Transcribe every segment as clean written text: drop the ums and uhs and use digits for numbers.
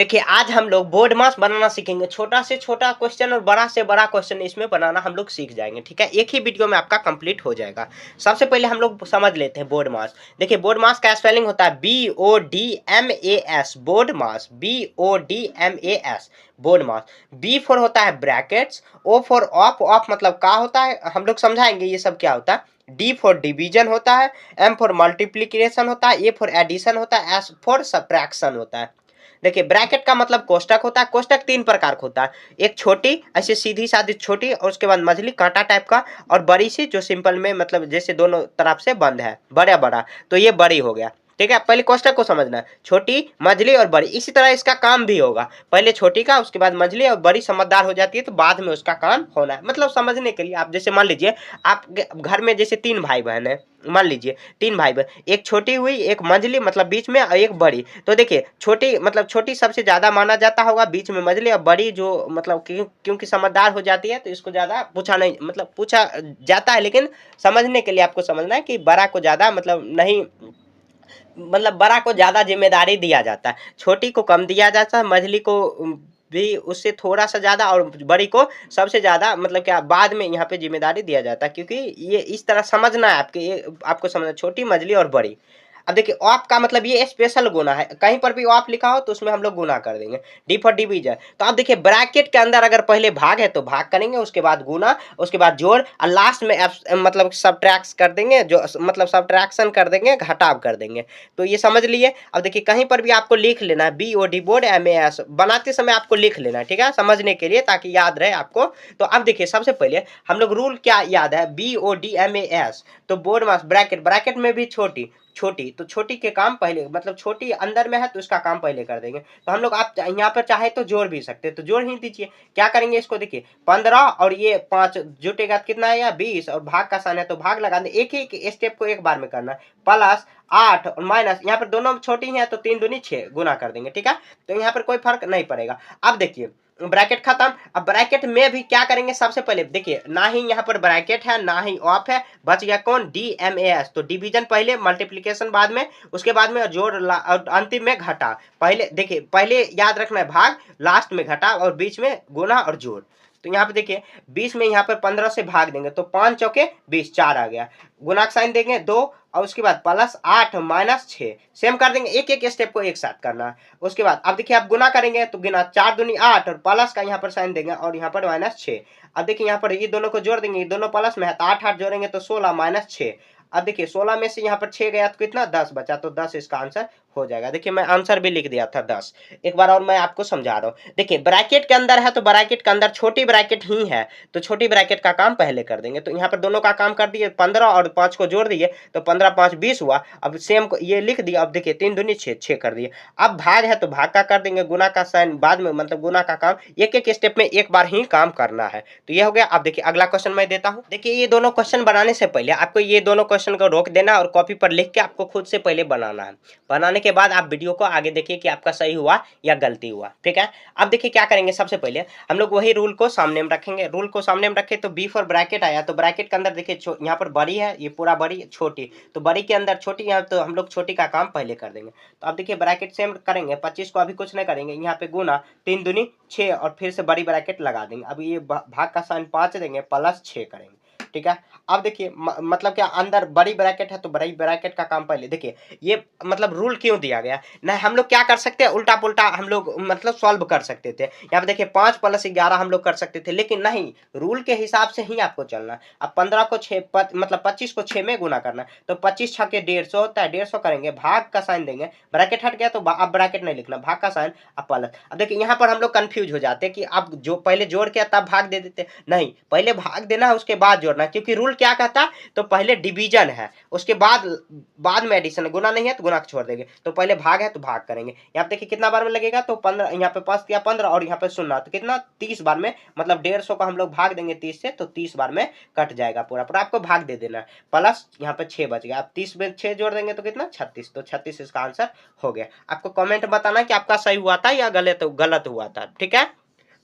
देखिए आज हम लोग बोर्ड मास बनाना सीखेंगे। छोटा से छोटा क्वेश्चन और बड़ा से बड़ा क्वेश्चन इसमें बनाना हम लोग सीख जाएंगे। ठीक है, एक ही वीडियो में आपका कंप्लीट हो जाएगा। सबसे पहले हम लोग समझ लेते हैं बोर्ड मास। देखिए बोर्ड मास का स्पेलिंग होता है BODMAS, BODMAS, BODMAS, BODMAS. B for होता है brackets, O for of, of मतलब का होता है, हम लोग समझाएंगे ये सब क्या होता है। डी फॉर डिवीजन होता है, एम फॉर मल्टीप्लीकेशन होता है, ए फॉर एडिशन होता है, एस फॉर सब्ट्रैक्शन होता है। देखिए ब्रैकेट का मतलब कोष्टक होता है। कोष्टक तीन प्रकार का होता है, एक छोटी ऐसे सीधी सादी छोटी, और उसके बाद मझली कांटा टाइप का, और बड़ी सी जो सिंपल में मतलब जैसे दोनों तरफ से बंद है, बड़ा बड़ा, तो ये बड़ी हो गया। ठीक है, पहले कोष्टक को समझना है, छोटी मझली और बड़ी। इसी तरह इसका काम भी होगा, पहले छोटी का, उसके बाद मझली, और बड़ी समझदार हो जाती है तो बाद में उसका काम होना है। मतलब समझने के लिए आप जैसे मान लीजिए आप घर में जैसे तीन भाई बहन है, मान लीजिए तीन भाई बहन, एक छोटी हुई, एक मंझली मतलब बीच में, और एक बड़ी। तो देखिए छोटी मतलब छोटी सबसे ज्यादा माना जाता होगा, बीच में मझली, और बड़ी जो मतलब क्योंकि समझदार हो जाती है तो इसको ज्यादा पूछा नहीं, मतलब पूछा जाता है, लेकिन समझने के लिए आपको समझना है कि बड़ा को ज्यादा मतलब नहीं, मतलब बड़ा को ज्यादा जिम्मेदारी दिया जाता है, छोटी को कम दिया जाता है, मझली को भी उससे थोड़ा सा ज्यादा, और बड़ी को सबसे ज्यादा मतलब क्या बाद में यहाँ पे जिम्मेदारी दिया जाता है। क्योंकि ये इस तरह समझना है आपके, ये आपको समझना, छोटी मझली और बड़ी। अब देखिए ऑफ का मतलब ये स्पेशल गुना है, कहीं पर भी ऑफ लिखा हो तो उसमें हम लोग गुना कर देंगे। डी फॉर डिवीजन, तो अब देखिए ब्रैकेट के अंदर अगर पहले भाग है तो भाग करेंगे, उसके बाद गुना, उसके बाद जोड़, और लास्ट में मतलब सब्ट्रैक्ट कर देंगे, जो मतलब सब्ट्रैक्शन कर देंगे, घटाव कर देंगे। तो ये समझ लिए। अब देखिए कहीं पर भी आपको लिख लेना है, BOD, बोर्ड, MAS बनाते समय आपको लिख लेना है, ठीक है, समझने के लिए, ताकि याद रहे आपको। तो अब देखिए सबसे पहले हम लोग रूल क्या याद है, BODMAS, तो बोर्ड मास ब्रैकेट, ब्रैकेट में भी छोटी छोटी, तो छोटी के काम पहले, मतलब छोटी अंदर में है तो उसका काम पहले कर देंगे। तो हम लोग आप यहाँ पर चाहे तो जोड़ भी सकते हैं, तो जोड़ ही दीजिए। क्या करेंगे इसको, देखिए 15 और ये 5 जुटेगा तो कितना है, या 20, और भाग का साइन है तो भाग लगा दे। एक ही स्टेप को एक बार में करना है। प्लस 8 और माइनस, यहाँ पर दोनों छोटी हैं तो 3 दूनी 6 गुना कर देंगे। ठीक है, तो यहाँ पर कोई फर्क नहीं पड़ेगा। अब देखिए ब्रैकेट खत्म। अब ब्रैकेट में भी क्या करेंगे, सबसे पहले देखिए ना ही यहाँ पर ब्रैकेट है ना ही ऑफ है, बच गया कौन, DMAS। तो डिवीजन पहले, मल्टीप्लिकेशन बाद में, उसके बाद में जोड़, और अंतिम में घटा। पहले देखिए, पहले याद रखना है भाग, लास्ट में घटा, और बीच में गुना और जोड़। तो यहाँ पे देखिए 20 में यहाँ पर 15 से भाग देंगे तो 5 चौके 20, 4 आ गया। गुना का साइन देंगे 2, और उसके बाद प्लस 8 माइनस 6, सेम कर देंगे, एक एक स्टेप को एक साथ करना है। उसके बाद अब देखिए आप गुना करेंगे तो गुना 4 दूनी 8, और प्लस का यहाँ पर साइन देंगे, और यहाँ पर माइनस 6। अब देखिए यहाँ पर ये दोनों को जोड़ देंगे, ये दोनों प्लस में है तो 8 8 जोड़ेंगे तो 16 माइनस 6। अब देखिए 16 में से यहाँ पर 6 गया तो कितना, 10 बचा, तो 10 इसका आंसर हो जाएगा। देखिए मैं आंसर भी लिख दिया था 10। एक बार और मैं आपको समझा रहा हूँ। देखिए ब्रैकेट के अंदर है तो ब्रैकेट के अंदर छोटी ब्रैकेट ही है, तो छोटी ब्रैकेट का काम पहले कर देंगे। तो यहाँ पर दोनों का काम कर दिए, 15 और 5 को जोड़ दिए तो 15 5 20 हुआ। अब सेम को ये लिख दिया। अब देखिए 3 दूनी 6, 6 कर दिए। अब भाग है तो भाग का कर देंगे, गुना का साइन बाद में, मतलब गुना का काम एक एक स्टेप में एक बार ही काम करना है। तो ये हो गया। अब देखिए अगला क्वेश्चन मैं देता हूँ। देखिए ये दोनों क्वेश्चन बनाने से पहले आपको ये दोनों क्वेश्चन को रोक देना और कॉपी पर लिख के आपको खुद से पहले बनाना है। बनाने के बाद आप वीडियो को आगे देखिए कि आपका सही हुआ या गलती हुआ। ठीक है, अब देखिए क्या करेंगे, सबसे पहले हम लोग वही रूल को सामने में रखेंगे। रूल को सामने में रखे तो बी फॉर ब्रैकेट आया, तो ब्रैकेट के अंदर देखिए यहाँ पर बड़ी है, ये पूरा बड़ी, छोटी, तो बड़ी के अंदर छोटी, यहाँ तो हम लोग छोटी का काम पहले कर देंगे। तो अब देखिए ब्रैकेट सेम करेंगे, 25 को अभी कुछ नहीं करेंगे, यहाँ पे गुना 3 दूनी 6, और फिर से बड़ी ब्रैकेट लगा देंगे। अब ये भाग का साइन 5 देंगे, प्लस 6 करेंगे। ठीक है, अब देखिए मतलब क्या, अंदर बड़ी ब्रैकेट है तो बड़ी ब्रैकेट का काम पहले। देखिए ये मतलब रूल क्यों दिया गया ना, हम लोग क्या कर सकते हैं, उल्टा पुल्टा हम लोग मतलब सॉल्व कर सकते थे। यहाँ पे देखिए 5 + 11 हम लोग कर सकते थे, लेकिन नहीं, रूल के हिसाब से ही आपको चलना है। अब 15 को 6 मतलब 25 को 6 में गुना करना है, तो 25 6 के 150 होता है, 150 करेंगे, भाग का साइन देंगे, ब्रैकेट हट गया तो अब ब्रैकेट नहीं लिखना, भाग का साइन अब प्लस। अब देखिए यहाँ पर हम लोग कंफ्यूज हो जाते हैं कि अब जो पहले जोड़ के तब भाग दे देते, नहीं, पहले भाग देना है उसके बाद जोड़ना, क्योंकि रूल क्या कहता है, तो पहले डिवीजन है उसके बाद में एडिशन है, गुना नहीं है तो गुना छोड़ देंगे, तो पहले भाग है तो भाग करेंगे। यहाँ पे देखिए कितना बार में लगेगा, तो 15, यहाँ पे 5 दिया 15, और यहाँ पे 0 तो कितना 30 बार में, मतलब 150 को हम लोग भाग देंगे 30 से, तो 30 बार में कट जाएगा पूरा पूरा, आपको भाग दे देना है। प्लस यहाँ पे 6 बच गया, अब 30 में 6 जोड़ देंगे तो कितना 36, तो 36 इसका आंसर हो गया। आपको कमेंट बताना कि आपका सही हुआ था या गलत हुआ था। ठीक है,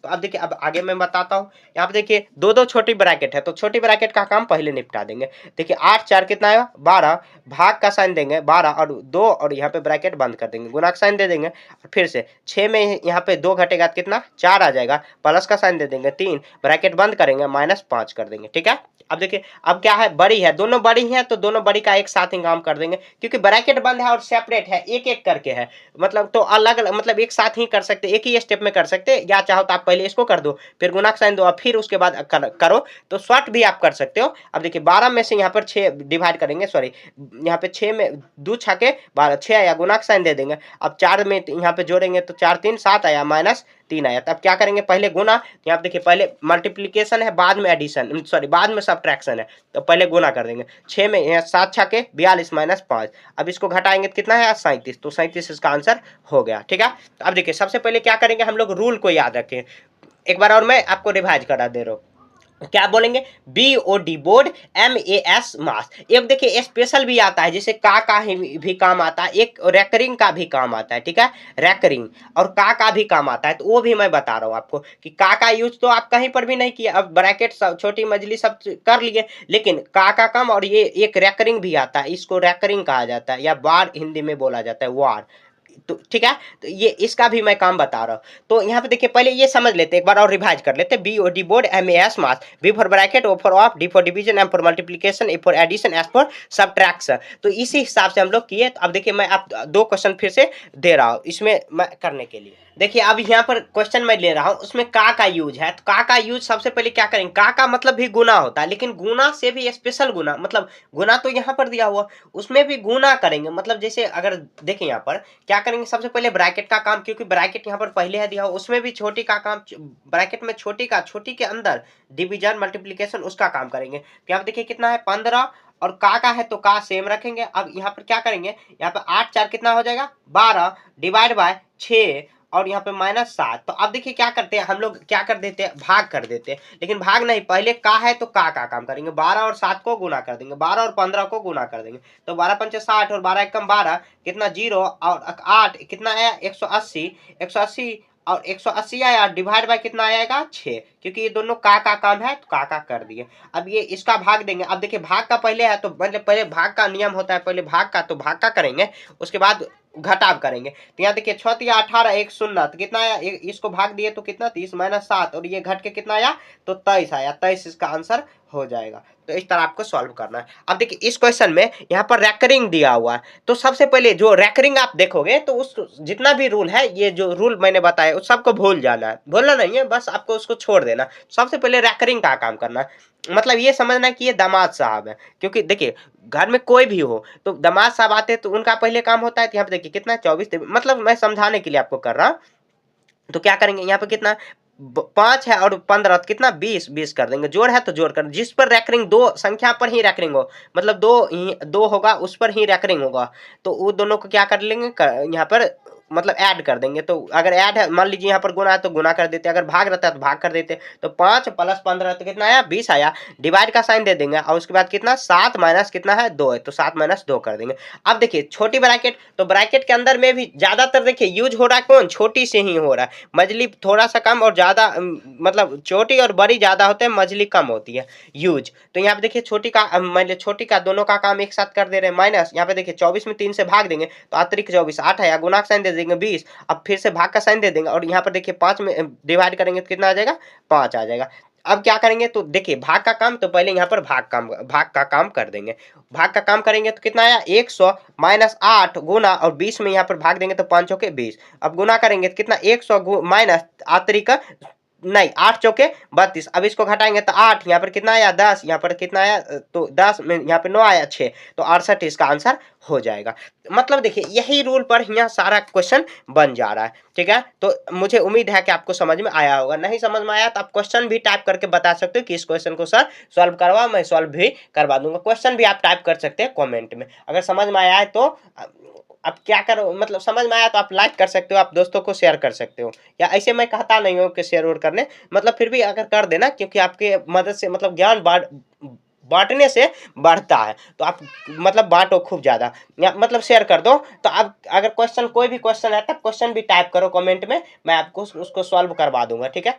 तो अब देखिए, अब आगे मैं बताता हूँ। यहाँ पे देखिए दो दो छोटी ब्रैकेट है, तो छोटी ब्रैकेट का काम पहले निपटा देंगे। देखिए 8 4 कितना आएगा 12, भाग का साइन देंगे 12 और 2 और यहाँ पे ब्रैकेट बंद कर देंगे, गुणा का साइन दे देंगे। फिर से 6 में यहाँ पे 2 घटेगा तो कितना 4 आ जाएगा, प्लस का साइन दे देंगे 3, ब्रैकेट बंद करेंगे -5 कर देंगे। ठीक है, अब देखिए अब क्या है, बड़ी है, दोनों बड़ी हैं तो दोनों बड़ी का एक साथ ही काम कर देंगे, क्योंकि ब्रैकेट बंद है और सेपरेट है, एक एक करके है, मतलब तो अलग अलग, मतलब एक साथ ही कर सकते, एक ही स्टेप में कर सकते, या चाहो तो आप पहले इसको कर दो फिर गुणा का साइन दो और फिर उसके बाद करो, तो शॉर्ट भी आप कर सकते हो। अब देखिए 12 में से यहाँ पर 6 डिवाइड करेंगे, सॉरी यहाँ पे 6 में 2 छके 12, 6 आया, गुणा का साइन दे देंगे। अब 4 में यहाँ पे जोड़ेंगे तो 4 3 7 आया, -3 आया। तब क्या करेंगे, पहले गुना, यहाँ पे देखिए पहले मल्टीप्लिकेशन है, बाद में एडिशन, सॉरी बाद में सब्ट्रैक्शन है, तो पहले गुना कर देंगे। 6 में यहाँ 7 छके 42 -5, अब इसको घटाएंगे तो कितना है 37, तो 37 इसका आंसर हो गया। ठीक है, तो अब देखिए सबसे पहले क्या करेंगे, हम लोग रूल को याद रखें, एक बार और मैं आपको रिवाइज करा दे रहा हूँ। क्या बोलेंगे, BOD बोर्ड, MAS मास। एक देखिए स्पेशल भी आता है, जैसे का भी काम आता है, एक रैकरिंग का भी काम आता है। ठीक है, रैकरिंग और का भी काम आता है, तो वो भी मैं बता रहा हूँ आपको कि का यूज तो आप कहीं पर भी नहीं किया, अब ब्रैकेट सब छोटी मजली सब कर लिए, लेकिन का काम और ये एक रैकरिंग भी आता है, इसको रैकरिंग कहा जाता है, या वार हिंदी में बोला जाता है, वार। तो ठीक है, तो ये इसका भी मैं काम बता रहा हूँ। तो यहाँ पे देखिए पहले ये समझ लेते हैं, एक बार और रिवाइज कर लेते हैं। BOD बोर्ड, MAS मास, B for bracket, O for of, D for division, M for multiplication, A for addition, S for subtraction. तो इसी हिसाब से हम लोग किए। तो अब देखिए मैं आप 2 क्वेश्चन फिर से दे रहा हूँ इसमें मैं करने के लिए। देखिए अब यहाँ पर क्वेश्चन मैं ले रहा हूँ, उसमें का यूज है, तो का यूज सबसे पहले क्या करेंगे, का मतलब भी गुना होता है, लेकिन गुना से भी स्पेशल गुना, मतलब गुना तो यहाँ पर दिया हुआ, उसमें भी गुना करेंगे, मतलब जैसे अगर देखें यहाँ पर क्या करेंगे, सबसे पहले ब्रैकेट का काम, क्योंकि ब्रैकेट यहाँ पर पहले है दिया हुआ, उसमें भी छोटी का काम, ब्रैकेट में छोटी के अंदर डिवीजन मल्टीप्लिकेशन उसका काम करेंगे। तो यहाँ पर देखिए कितना है 15, और का है तो का सेम रखेंगे। अब यहाँ पर क्या करेंगे, यहाँ पर 8 4 कितना हो जाएगा 12, डिवाइड बाय 6 और यहाँ पे -7। तो अब देखिए क्या करते हैं हम लोग, क्या कर देते हैं, भाग कर देते हैं, लेकिन भाग नहीं, पहले का है तो का काम करेंगे, 12 और 7 को गुना कर देंगे, 12 और 15 को गुना कर देंगे, तो 12 पंचे 60 और 12 एकम 12 कितना 0 और 8 कितना आया 180, 180 और 180 आया, डिवाइड बाय कितना आएगा 6, क्योंकि ये दोनों का काम है तो का कर दिए। अब ये इसका भाग देंगे। अब देखिए भाग का पहले है तो पहले भाग का नियम होता है, पहले भाग का, तो भाग का करेंगे, उसके बाद घटाव करेंगे। तो यहाँ देखिए 6 या 18 1 0, तो कितना आया, इसको भाग दिए तो कितना 30 -7 और ये घट के कितना आया तो 23 आया, 23 इसका आंसर हो जाएगा। तो इस तरह आपको सॉल्व करना है। अब देखिए इस क्वेश्चन में यहाँ पर रैकरिंग दिया हुआ है, तो सबसे पहले जो रैकरिंग आप देखोगे तो उस जितना भी रूल है, ये जो रूल मैंने बताया उस सबको भूल जाना है, भूलना नहीं है, बस आपको उसको छोड़ देना। सबसे पहले रैकरिंग का काम करना है, मतलब ये समझना कि ये दामाद साहब है, क्योंकि देखिए घर में कोई भी हो तो दामाद साहब आते हैं तो उनका पहले काम होता है। तो यहाँ पे देखिए कितना 24, मतलब मैं समझाने के लिए आपको कर रहा हूँ। तो क्या करेंगे, यहाँ पे कितना 5 है और 15 कितना 20 कर देंगे, जोड़ है तो जोड़ कर, जिस पर रैकरिंग दो संख्या पर ही रैकरिंग हो, मतलब दो होगा उस पर ही रैकरिंग होगा, तो वो दोनों को क्या कर लेंगे, यहाँ पर मतलब ऐड कर देंगे। तो अगर ऐड है, मान लीजिए यहाँ पर गुना है तो गुना कर देते, अगर भाग रहता है तो भाग कर देते, तो 5 + 15 तो कितना आया 20 आया, डिवाइड का साइन दे देंगे और उसके बाद कितना 7 माइनस कितना है 2 है, तो 7 - 2 कर देंगे। अब देखिए छोटी ब्रैकेट, तो ब्रैकेट के अंदर में भी ज्यादातर देखिए यूज हो रहा है कौन, छोटी से ही हो रहा है, मजली थोड़ा सा कम और ज्यादा, मतलब छोटी और बड़ी ज्यादा होते हैं, मजली कम होती है यूज। तो यहाँ पे देखिए छोटी का, मान लीजिए छोटी का दोनों का काम एक साथ कर दे रहे हैं, माइनस यहाँ पे देखिए 24 में 3 से भाग देंगे तो अतिरिक्त 24 8 है, गुणा का साइन दे देंगे 20, अब फिर से भाग का साइन दे देंगे और यहाँ पर देखिए 5 में डिवाइड करेंगे तो कितना आ जाएगा 5 आ जाएगा। अब क्या करेंगे, तो देखिए भाग का काम, तो पहले यहाँ पर भाग का काम कर देंगे। भाग का काम करेंगे तो कितना आया 100 - 8 गुना और 20 में यहाँ पर भाग देंगे तो 5 चौके 20, अब गुना करेंगे तो कितना 100 माइनस अतिरिक्त नहीं 8 चौके 32, अब इसको घटाएंगे तो 8, यहाँ पर कितना आया 10, यहाँ पर कितना आया तो 10 में यहाँ पे 9 आया 6, तो 68 इसका आंसर हो जाएगा। मतलब देखिए यही रूल पर यहाँ सारा क्वेश्चन बन जा रहा है। ठीक है, तो मुझे उम्मीद है कि आपको समझ में आया होगा। नहीं समझ में आया तो आप क्वेश्चन भी टाइप करके बता सकते हो कि इस क्वेश्चन को सर सॉल्व करवा, मैं सॉल्व भी करवा दूंगा। क्वेश्चन भी आप टाइप कर सकते हैं कॉमेंट में। अगर समझ में आया है तो अब क्या करो, मतलब समझ में आया तो आप लाइक कर सकते हो, आप दोस्तों को शेयर कर सकते हो, या ऐसे मैं कहता नहीं हूँ कि शेयर और करने, मतलब फिर भी अगर कर देना, क्योंकि आपके मदद से मतलब ज्ञान बांटने से बढ़ता है, तो आप मतलब बांटो खूब ज़्यादा, या मतलब शेयर कर दो। तो अब अगर क्वेश्चन कोई भी क्वेश्चन है तब क्वेश्चन भी टाइप करो कमेंट में, मैं आपको उसको सॉल्व करवा दूंगा। ठीक है।